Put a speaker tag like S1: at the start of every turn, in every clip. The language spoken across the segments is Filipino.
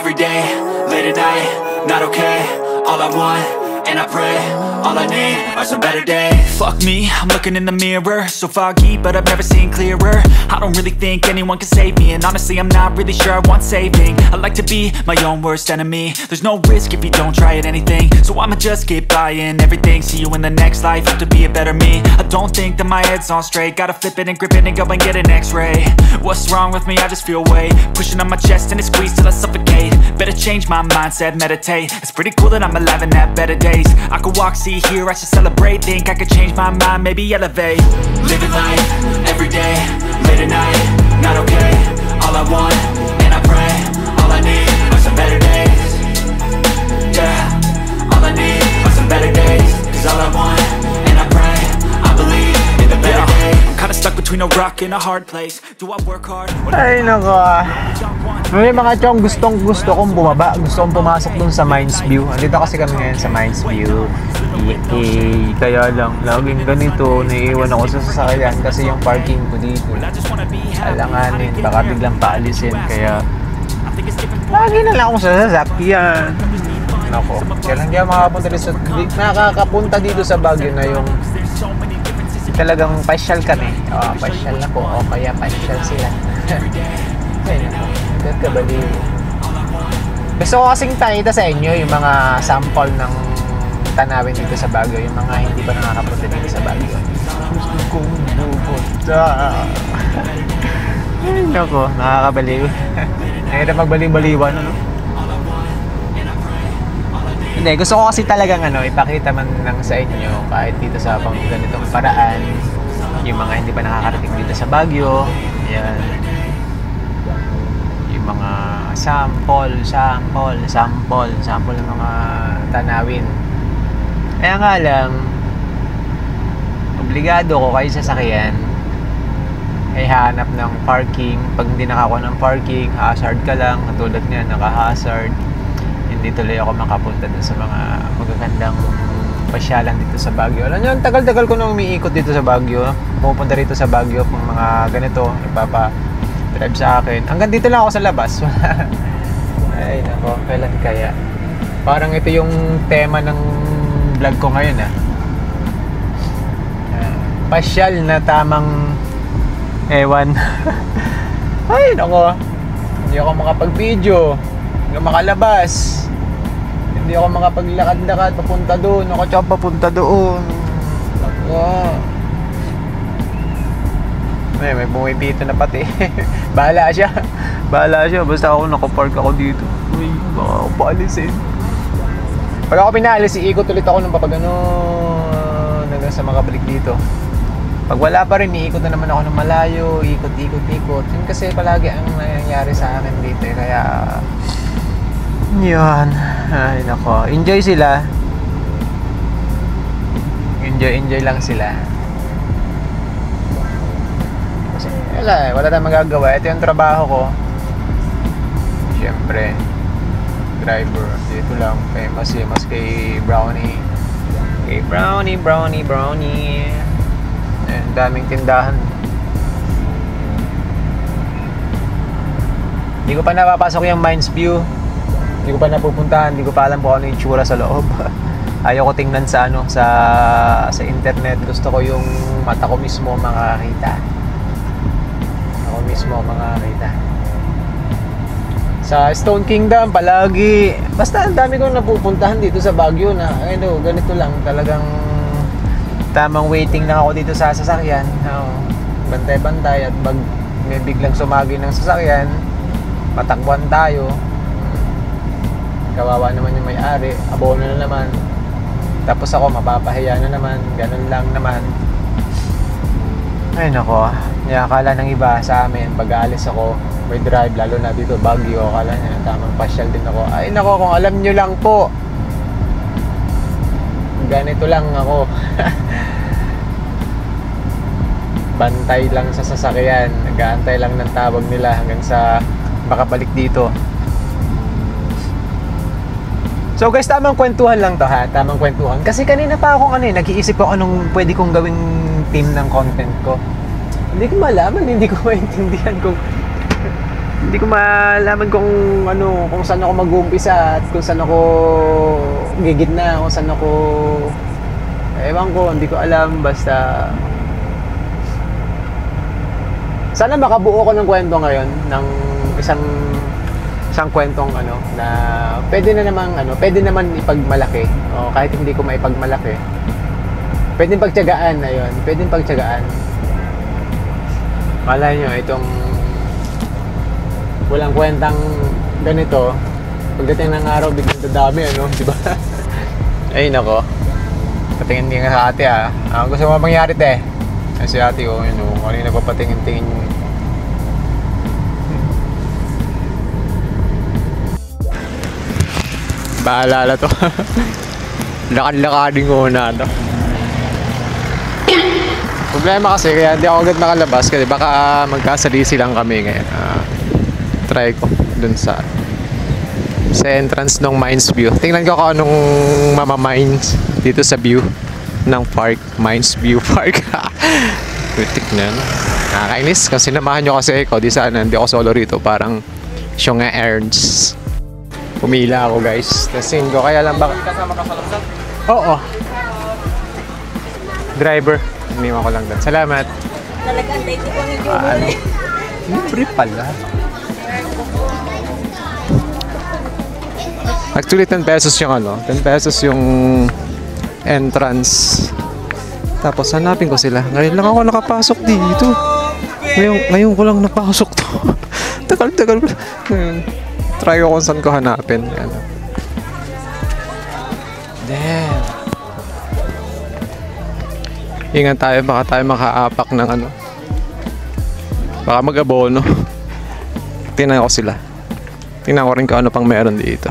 S1: every day, late at night, not okay. All I want, and I pray, all I need are some better days. Fuck me, I'm looking in the mirror, so foggy, but I've never seen clearer. I don't really think anyone can save me, and honestly I'm not really sure I want saving. I like to be my own worst enemy. There's no risk if you don't try at anything, so I'ma just keep buying everything. See you in the next life, have to be a better me. I don't think that my head's on straight, gotta flip it and grip it and go and get an x-ray. What's wrong with me? I just feel weight pushing on my chest and it squeezes till I suffocate. Better change my mindset, meditate. It's pretty cool that I'm alive and have better days. I could walk, see, hear, I should celebrate. Think I could change my mind, maybe elevate. Living life, every day, late at night, not okay. All I want, and I pray, all I need are some better days. Yeah, all I need are some better days. Cause all I want, and I pray, I believe in the better days. I'm kinda stuck between a rock and a hard place. Do I work hard?
S2: Ay nako. May mga chong gusto kong bumaba. Gusto kong pumasok dun sa Mines View. Andito kasi kami ngayon sa Mines View. Kaya lang, laging ganito, naiiwan ako sa sasakyan kasi yung parking ko dito alanganin, baka biglang paalisin. Kaya lagi na lang ako sa sasakyan. Nako, kaya lang di ako nakakapunta dito sa Baguio na yung talagang pasyal kami. Pasyal na po. O kaya pasyal sila. Ay nako, kabaliw. Gusto ko kasing pakita sa inyo yung mga sample ng tanawin dito sa Baguio, yung mga hindi pa nakakapunta dito sa Baguio. Gusto kong pupunta. Ay nako, nakakabaliw. Nakita magbaliw-baliwan, ano? Hindi, gusto ko kasi talagang ipakita man lang sa inyo kahit dito sa pang ganitong paraan yung mga hindi pa nakakarating dito sa Baguio. Ayan. Yung mga sample ng mga tanawin. Kaya nga lang, obligado ko kayo sasakyan ay hanap ng parking. Pag hindi nakakuha ng parking, hazard ka lang. Katulad nga, naka-hazard. Hindi tuloy ako makapunta dun sa mga magagandang pasyalan dito sa Baguio. Alam nyo, tagal-tagal ko nang umiikot dito sa Baguio. Pupunta rito sa Baguio kung mga ganito, ipapa-drive sa akin. Hanggang dito lang ako sa labas. Ay nako, kailan kaya? Parang ito yung tema ng vlog ko ngayon pasyal na tamang ewan. Ay nako, hindi ako makapag-video, hindi ako makalabas, hindi ako makapaglakad-lakad papunta doon, ako tsaka papunta doon. May bumipito na pati. Bahala siya, basta ako nakapark ako dito. Uy, baka ako paalisin. Pag ako pinaalis, iikot ulit ako ng papagano hanggang sa makabalik dito. Pag wala pa rin, iikot na naman ako ng malayo, ikot. Yun kasi palagi ang nangyayari sa akin dito. Kaya yun. Ay nako, enjoy sila. Enjoy lang sila. Kasi wala tayong magagawa. Ito yung trabaho ko. Siyempre, driver. Dito lang, famous kay Brownie. Brownie. Ang daming tindahan. Hindi ko pa napapasok yung Mines View. Hindi ko pa napupuntahan. Hindi ko pa alam kung ano yung tsura sa loob. Ayaw ko tingnan sa internet. Gusto ko yung mata ko mismo makakita. Sa Stone Kingdom palagi, basta ang dami kong napupuntahan dito sa Baguio na ganito lang, talagang tamang waiting lang ako dito sa sasakyan. Bantay-bantay at may biglang sumagi ng sasakyan, matakbuhan tayo. Kawawa naman yung may-ari, abono na naman. Tapos ako mapapahiya na naman, ganun lang naman. Ay nako, akala ng iba sa amin pag aalis ako may drive, lalo na dito Baguio, akala niya tamang pasyal din ako. Ay nako, kung alam nyo lang po, ganito lang ako. Bantay lang sa sasakyan, nag-aantay lang ng tawag nila hanggang sa makabalik dito. So guys, tamang kwentuhan lang to ha, tamang kwentuhan. Kasi kanina pa ako nag-iisip ako anong pwede kong gawing theme ng content ko. Hindi ko malaman, hindi ko maintindihan kung hindi ko malaman kung ano, kung saan ako mag-uumpisa at kung saan ako gigitna, kung saan ako ewan ko, hindi ko alam, basta sana makabuo ko ng kwento ngayon ng isang kwentong ano na pwede naman ipagmalaki o kahit hindi ko maipagmalaki. Pwedeng pagtiyagaan, ayun. Pwedeng pagtiyagaan. Malay nyo, itong walang kwentang ganito, pagdating ng araw, biglang dadami, ano, di ba? Ay, nako. Patingin din sa ate, ah. Gusto mo mangyari, te? Ay, si ate, oh, yun, oh. Kanina pa patingin-tingin. Baalala to. Lakad-lakadin ko na to. Problema kasi kaya hindi ako agad nakalabas kasi baka magkasalisi lang kami ngayon. Try ko dun sa entrance ng Mines View. Tingnan ko kung anong mama-mines dito sa view ng park. Mines View Park. Putik na. Nakakainis kasi sinamahan nyo kasi ako. Di sana hindi ako solo rito. Parang siyong errands. Pumila ako guys. Tasin ko. Kaya lang baka... Kasama ka sa laptop? Oo. Driver. Iniwan ko lang doon. Salamat.
S3: Talagang dito ko ng jubo.
S2: Libre pala. Actually, 10 pesos yung ano. 10 pesos yung entrance. Tapos hanapin ko sila. Ngayon lang ako nakapasok dito. Ngayon ko lang napasok to. Tagal. Try ko kung saan ko hanapin. Ano. Damn. Ingat tayo, baka tayo makaapak ng ano. Baka mag-abono. Tingnan ko sila. Tingnan ko rin kung ano pang meron dito.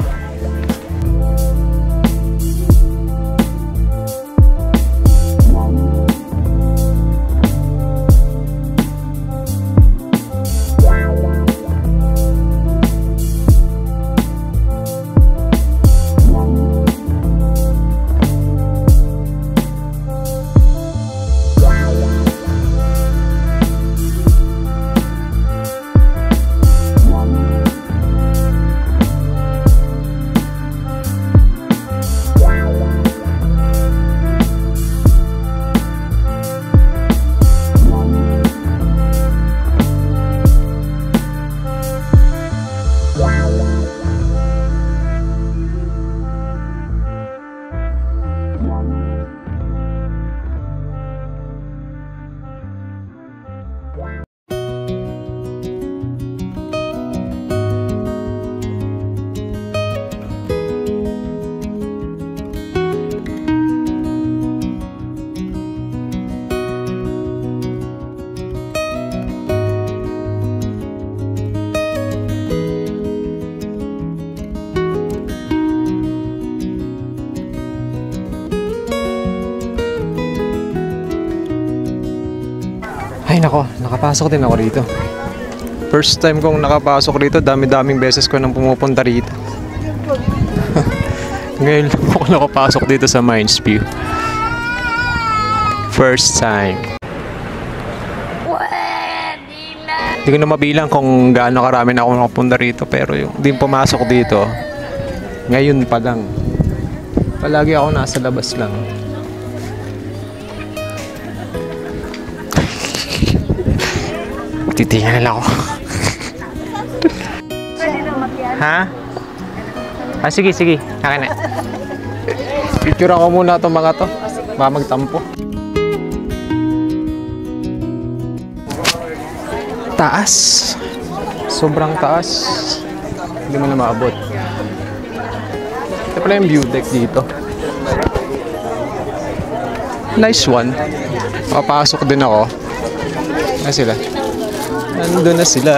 S2: Ay nako, nakapasok din ako rito. First time kong nakapasok rito, dami-daming beses ko nang pumupunta rito. Ngayon lang ako nakapasok dito sa Mines View. First time. Hindi ko na mabilang kung gaano karami na ako nakapunta rito, pero yung hindi pumasok dito, ngayon pa lang. Palagi ako nasa labas lang. Titingnan lang ako. Ha? Sige. Akin na. Picture ako muna itong mga to. Baka magtampo. Taas. Sobrang taas. Hindi mo na maabot. Ito pala yung view deck dito. Nice one. Makapasok din ako. Ano sila? Nandun na sila.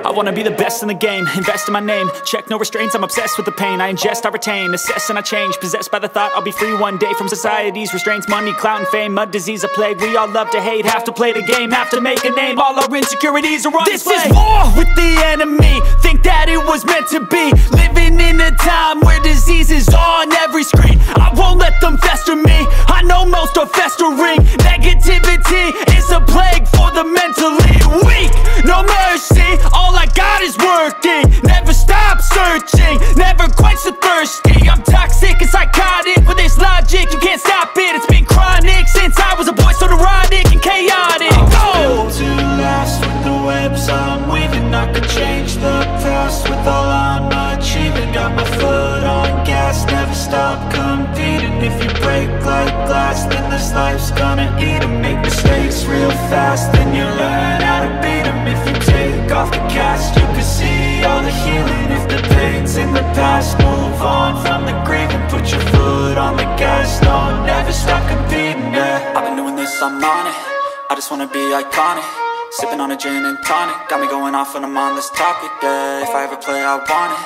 S1: I wanna be the best in the game, invest in my name, check no restraints, I'm obsessed with the pain. I ingest, I retain, assess and I change, possessed by the thought I'll be free one day from society's restraints. Money, clout and fame, mud, disease, a plague. We all love to hate, have to play the game, have to make a name. All our insecurities are on display. This is war with the enemy, think that it was meant to be. Living in a time where disease is on every screen. I won't let them fester me, I know most are festering. Negativity is a plague for the mentally weak. No mercy, all I got is working. Never stop searching, never quench the thirsty. I'm toxic and psychotic, with this logic you can't stop it. It's been chronic since I was a boy, so neurotic and chaotic.
S4: Built to last with the webs I'm weaving. I could change the past with all I'm achieving. Got my foot on gas, never stop competing. If you break like glass, then this life's gonna eat 'em. Make mistakes real fast, then you learn how to beat 'em. If you take off the cast, you can see all the healing. If the pain's in the past, move on from the grave and put your foot on the gas. No, never stop competing, yeah.
S1: I've been doing this, I'm on it, I just wanna be iconic. Sipping on a gin and tonic, got me going off when I'm on this topic, yeah. If I ever play, I want it,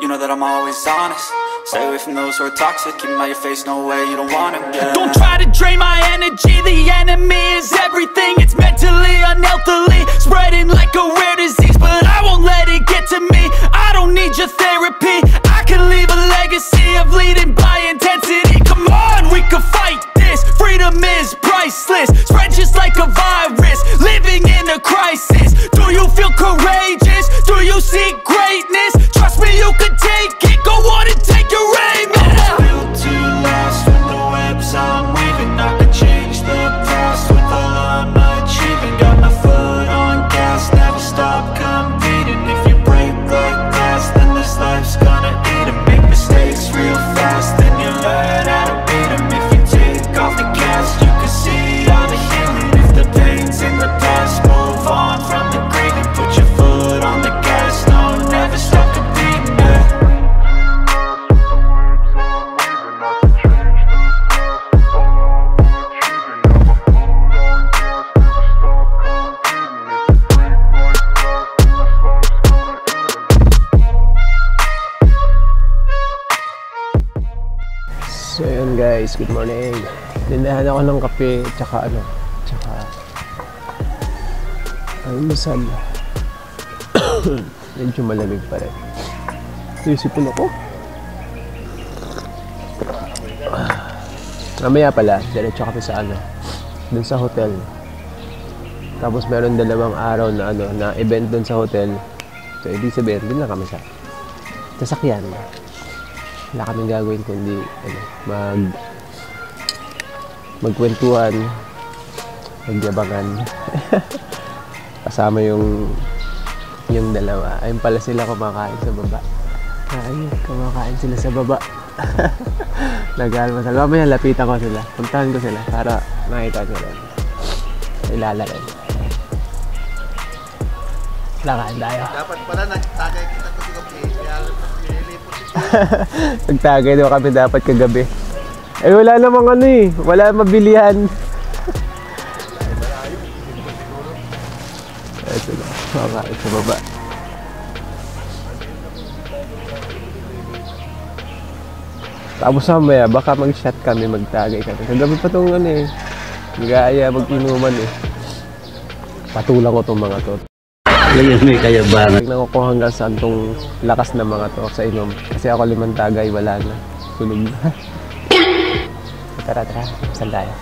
S1: you know that I'm always honest. Stay away from those who are toxic, keep them out your face, no way, you don't want them, yeah. Don't try to drain my energy, the enemy is everything. It's mentally, unhealthily, spreading like a rare disease. But I won't let it get to me, I don't need your therapy. I can leave a legacy of leading by intensity. Come on, we can fight this, freedom is priceless. Spread just like a virus, living in a crisis. Do you feel courageous? Do you seek greatness? Trust me, you can take it, go on and take your aim, yeah.
S4: Built to last with the webs I'm weaving. I could change the past with all I'm achieving. Got my foot on gas, never stop competing. If you break like glass, then this life's gonna eat 'em. Make mistakes real fast, then you learn how to beat 'em. If you take off the cast, you can see all the healing. If the pain's in the past, move on from the grave and put your foot on the gas. No, never stop competing, yeah.
S2: So yun guys, good morning. Dindahan ako ng kape, tsaka almusal. Medyo malamig pa rin. Isipin ako. Mamaya pala, diretso kami sa dun sa hotel. Tapos meron 2 araw na na event dun sa hotel. So ibig sabihin, dun lang kami sa sasakyan. Wala kaming gagawin kundi magkwentuhan, magyabangan. Kasama yung dalawa. Ayun pala sila kumakain sa baba. Ayun, kumakain sila sa baba. Nag-almasal. Mamaya lapitan ko sila. Puntahan ko sila para makita nyo rin. Ilalaro. Lakaan tayo.
S5: Dapat pala nagtagay kita to kagabi. Kaya nililipot siya.
S2: Nagtagay daw kami dapat kagabi. Eh wala namang wala mabilihan. Ito na, makakain sa baba. Tapos mamaya, baka mag-shot kami, magtagay kami. Kagabi pa itong gaya, mag-inuman Patulang ko itong mga to.
S5: Ngayon may kayabangan.
S2: Tignan ko kung hanggang saan itong lakas ng mga to sa inom. Kasi ako 5 tagay, wala na. Sunog na. Tara, saan tayo?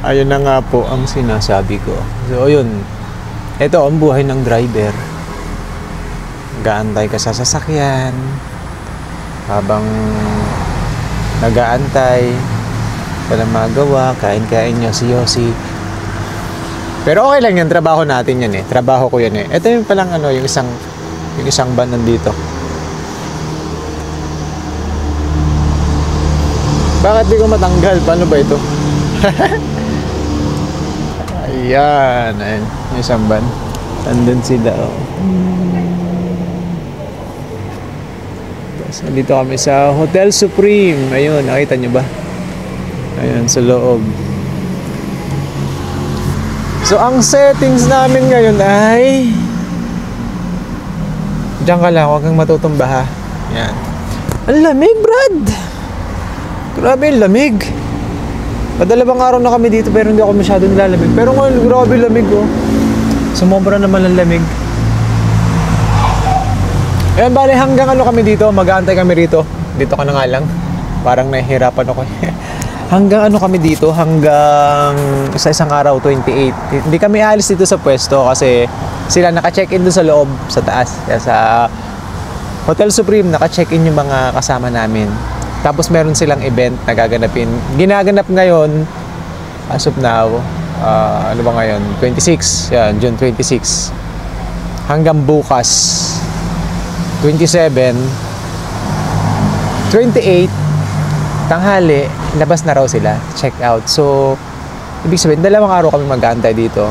S2: ayun na nga po ang sinasabi ko. So, ayun. Ito ang buhay ng driver. Nag-aantay ka sa sasakyan. Habang nag-aantay, walang magawa, kain-kain nyo si Yossi. Pero okay lang yan, trabaho natin yan eh. Trabaho ko yan eh. Ito yung palang ano, yung isang van nandito. Bakit di ko matanggal? Paano ba ito? Ayan, ayan. Yung isang van. Andun sila, oh. Tapos, nandito kami sa Hotel Supreme. Ayun, nakita nyo ba? Ayun, sa loob. So, ang settings namin ngayon ay... Diyan ka lang, huwag kang matutumba ha. Yan. Ang lamig, Brad! Grabe yung lamig. Padalawang araw na kami dito pero hindi ako masyado nilalamig. Pero ngayon, grabe lamig oh. Sumobra naman ang lamig. Ayan, bali hanggang ano kami dito, mag-aantay kami rito. Dito ka na nga lang. Parang nahihirapan ako. Hanggang ano kami dito, hanggang sa isang araw, 28. Hindi kami alis dito sa pwesto kasi sila naka-check-in doon sa loob, sa taas. Kaya sa Hotel Supreme, naka-check-in yung mga kasama namin. Tapos meron silang event na gaganapin. Ginaganap ngayon, as of now, ano ba ngayon? 26. Yan, June 26. Hanggang bukas, 27, 28, tanghali, labas na raw sila, check out. So, ibig sabihin, 2 araw kami mag-aantay dito.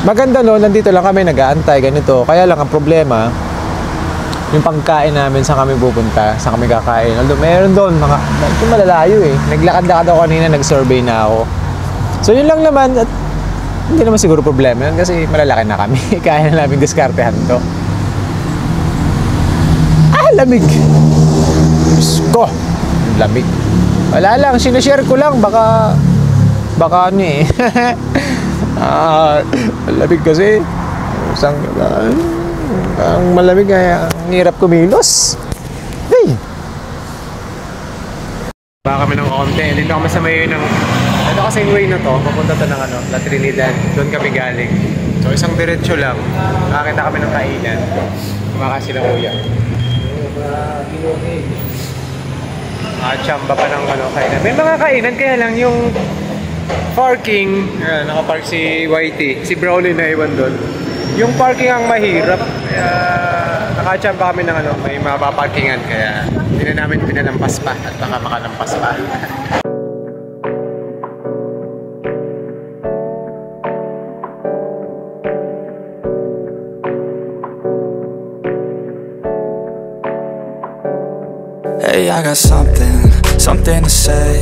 S2: Maganda no, nandito lang kami nag-aantay, ganito. Kaya lang ang problema, yung pagkain namin, saan kami pupunta, saan kami kakain. Although, meron doon, ito malalayo eh. Naglakad-lakad ako kanina, nag-survey na ako. So, yun lang naman, at hindi naman siguro problema yun kasi malalaki na kami. Kaya na namin diskartehan to. Lamig! Ko, lamig. Wala lang, sinashare ko lang, baka ano eh. Lamig kasi. Ang malamig kaya ang hirap kumilos. Hey! Baka kami ng konti. Dito kami sa may ng... Ito kasi yung way na to, papunta to ng ano, La Trinidad. Doon kami galing. So isang diretso lang. Nakakita kami ng kainan. Baka sila kuya. Chamba pa ng ano, kainan. May mga kainan kaya lang yung parking, nakapark si Whitey, si Brownie na iwan doon. Yung parking ang mahirap. Kaya nakachamba kami ng ano, may mga paparkingan kaya hindi na namin pinalampas pa at baka makalampas pa.
S4: Hey, I got something to say.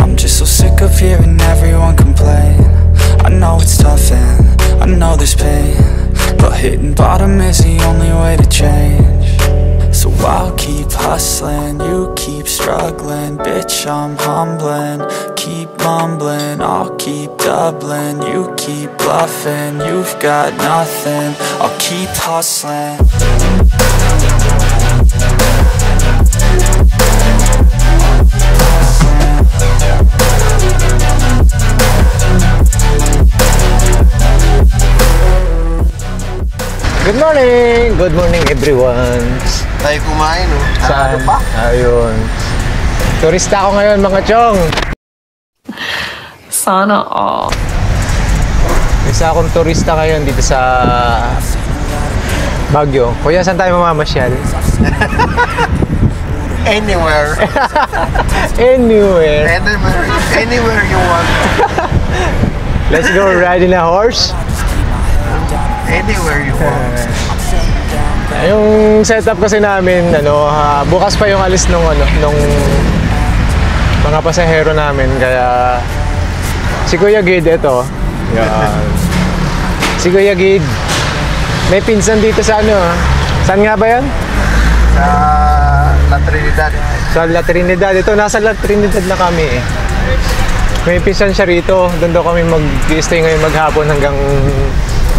S4: I'm just so sick of hearing everyone complain. I know it's tough and I know there's pain, but hitting bottom is the only way to change. So I'll keep hustling, you keep struggling. Bitch, I'm humbling, keep mumbling. I'll keep doubling, you keep bluffing. You've got nothing, I'll keep hustling.
S2: Good morning everyone.
S5: Tayo kumain, no?
S2: Saan?
S5: Pa?
S2: Ayun. Turista ako ngayon, mga chong.
S6: Sana all.
S2: Isa akong turista ngayon dito sa Baguio. Kuya, saan tayo mamamasyal?
S5: Anywhere.
S2: Anywhere.
S5: Anywhere you want.
S2: Let's go riding a horse.
S5: Anywhere you want.
S2: Yung setup kasi namin, bukas pa yung alis nung mga pasahero namin, kaya si Kuya Gid ito. Yan. Si Kuya Gid may pinsan dito sa saan nga ba yan?
S5: Sa La Trinidad.
S2: Sa La Trinidad. Ito, nasa La Trinidad na kami eh. May pinsan siya rito. Doon daw kami mag-stay ngayon maghapon hanggang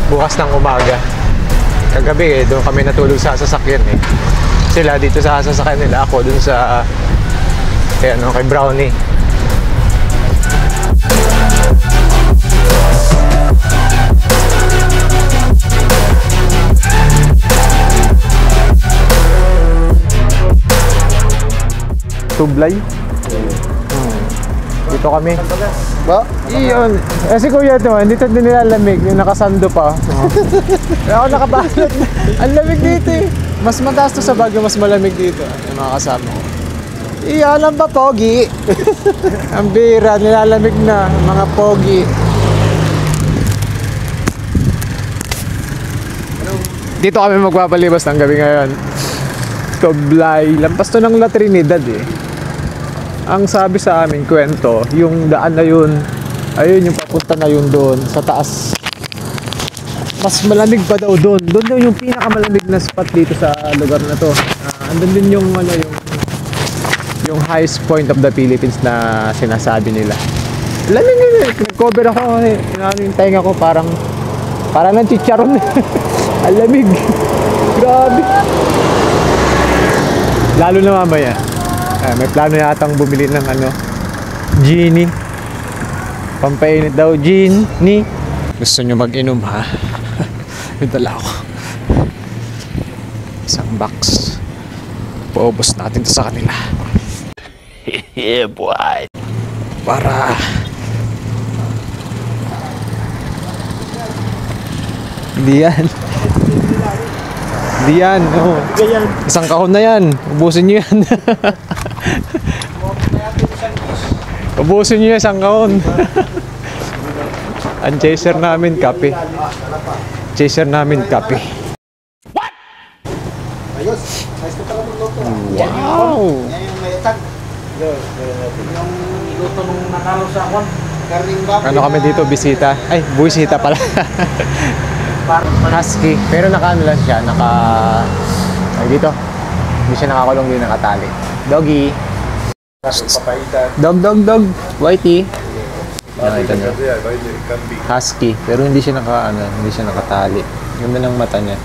S2: bukas ng umaga. Kagabi doon kami natulog sa sasakyan eh. Sila dito sa sasakyan nila, ako doon sa kay Brownie. Tublay. Dito kami. Ba? Iyon. Si kuya naman, dito din nilalamig. Yung nakasando pa. Ako nakabalot. Ang lamig dito eh. Mas mataas to sa Baguio, mas malamig dito. Yung mga kasama ko. Iyan lang ba, pogi? Ang bira, nilalamig na. Mga pogi. Dito kami magpapalibas ng gabi ngayon. Tublay. Lampas to ng La Trinidad eh. Ang sabi sa amin, kwento, yung daan na yun, ayun yung papunta na yun doon, sa taas. Mas malamig pa daw doon. Doon daw yung pinakamalamig na spot dito sa lugar na to. Andun din yung, ano, yung highest point of the Philippines na sinasabi nila. Lamig yun eh. Nag-cover ako, yung tainga ko, parang ng chicharon. Ang lamig. Grabe. Lalo na mamaya. May plano yatang bumili ng genie. Pampainit daw, genie. Gusto nyo mag-inom ha? May dala ako. Isang box. Paubos natin to sa kanila. Yeah, boy. Para hindi yan. Hindi yan. Oh. Isang kahon na yan. Ubusin nyo yan. Ubusin nyo yan, isang kahon. Ang chaser namin, kape. Chaser namin, kape. What?
S5: Ayos. Ayos ko talaga magluto.
S2: Wow!
S5: Yan yung mayatag. Yung iluto nung nakalo sa akwan. Karning baboy.
S2: Ano kami dito, bisita? Ay, buwisita pala. Husky. Pero naka-ano lang siya, ay dito. Hindi siya nakakulong, din nakatali. Doggy. Dog. Whitey. Nakita nyo. Husky. Pero hindi siya hindi siya nakatali. Ganda ng mata niya.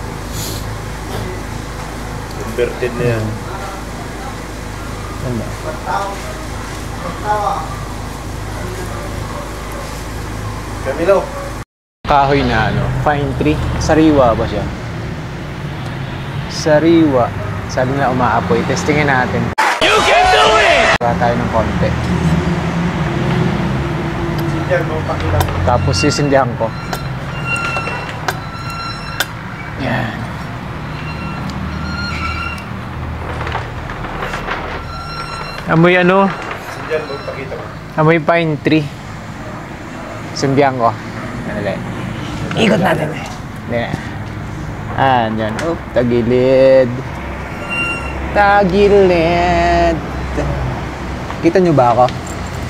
S6: Converted na yan.
S2: Ganda.
S6: Camilo.
S2: Kahoy na pine tree. Sariwa ba siya? Sariwa. Sabi nila umaapoy. Testingin natin. You can do it! Para tayo ng konti. Tapos sisindihan ko. Yan. Amoy
S6: Sindihan mo, pakita mo.
S2: amoy pine tree. Sindihan ko. Yan ulit. Ikot natin eh. Yan. Oh, tagilid. Tagilid. Kita nyo ba ako?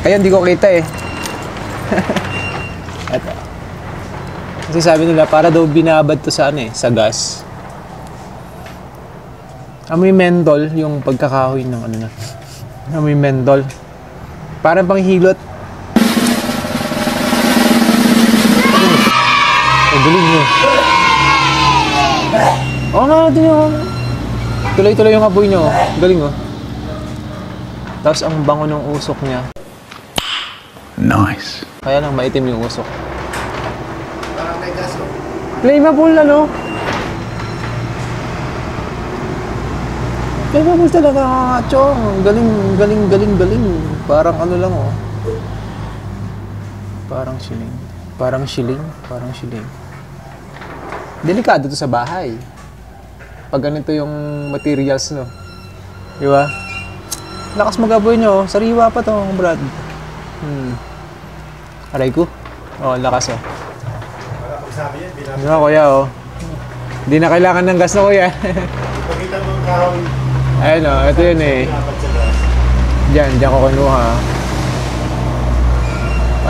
S2: Kaya hindi ko kita eh. Ito. Kasi sabi nila, para daw binabad to sa sa gas. Amoy mentol yung pagkakahoy ng na. Amoy mentol. Parang panghilot. Galing nyo. Oo nga, natin yung tuloy-tuloy yung apoy nyo. Galing mo. Tapos ang bango ng usok niya.
S1: Nice.
S2: Kaya lang maitim yung usok.
S5: Parang may gas.
S2: Flammable Flammable talaga, chong. Galing. Parang lang Parang siling. Delikado to sa bahay. Pag ganito yung materials, no? Di ba? Lakas mag-aboy nyo. Sariwa pa to, Brad. Aray ko. Oh, lakas oh.
S6: Para pag sabi yan,
S2: Di ba, kuya oh? Hindi na kailangan ng gas na, kuya.
S6: Pagkita mo ang kahoy,
S2: Ayun oh, ito yun eh.
S6: dapat sa gas.
S2: Diyan ko kinuha.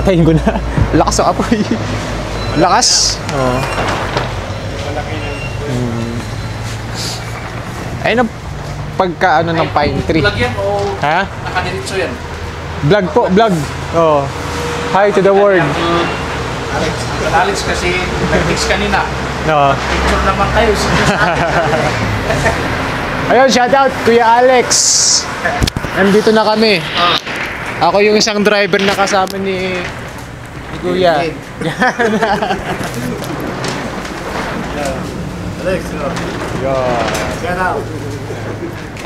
S2: Patayin ko na. Lakas ang apoy. Lakas. Oh.
S6: Malaki na.
S2: Ayun ang pagka ng pine tree.
S7: Vlog yan o
S2: Ha?
S7: nakadiretso yan?
S2: Vlog po, vlog. Oh. Hi to the world.
S7: Alex kasi nag-text kanina.
S2: No.
S7: Picture naman kayo.
S2: Ayun, shoutout Kuya Alex. Nandito na kami. Ako yung isang driver na kasama ni Kuya.
S6: Alex, no?
S2: Yan.
S6: Yan out.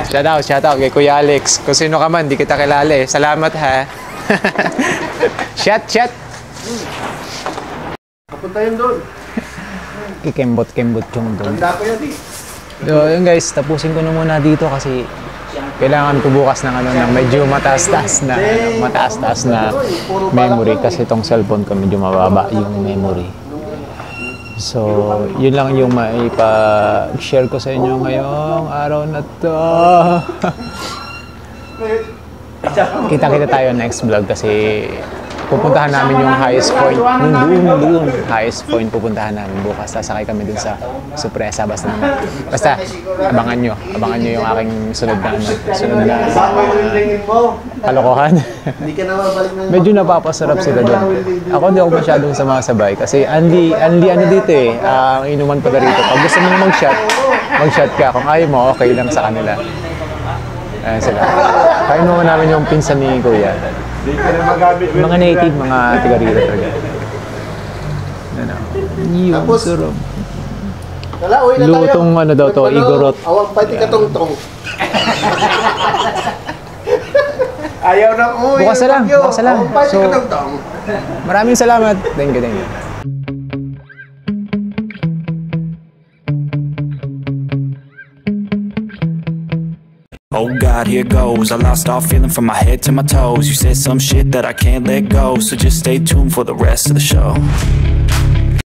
S2: Shout out kay Kuya Alex. Kung sino ka man, di kita kilala eh. Salamat ha. Chat.
S6: Kapunta yun doon.
S2: Kikembot yung doon.
S6: Tanda ko yan eh.
S2: So, yun guys, tapusin ko na muna dito kasi kailangan ko bukas ng ng medyo mataas-taas na memory kasi itong cellphone ko medyo mababa yung memory. So, yun lang yung maipa-share ko sa inyo ngayong araw na to. Kita-kita tayo next vlog kasi pupuntahan namin yung highest point. Doon. Highest point pupuntahan namin bukas. Sasakay kami dun sa sorpresa. Basta abangan nyo yung aking sunod na kalokohan.
S6: Hindi ka na mabalik ng...
S2: Medyo napapasarap sila doon. Ako di ako masyadong sumasabay kasi Andy dito eh. Ang inuman pa rito. Pag gusto mo mag-shot ka. Kung ayaw mo, okay lang sa kanila. Ayan sila. Kain mo namin yung pinsan ni Kuya. Mga native, mga tiga rito talaga. Yung sarap.
S6: Wala, uwi na tayo.
S2: Lutong ano daw to, igorot.
S6: Awang pati katong-tong. Ayaw na uwi.
S2: Bukas na lang.
S6: Awang pati
S2: So,
S6: katong-tong.
S2: maraming salamat. Thank you.
S1: Oh God, here goes. I lost all feeling from my head to my toes. You said some shit that I can't let go, so just stay tuned for the rest of the show.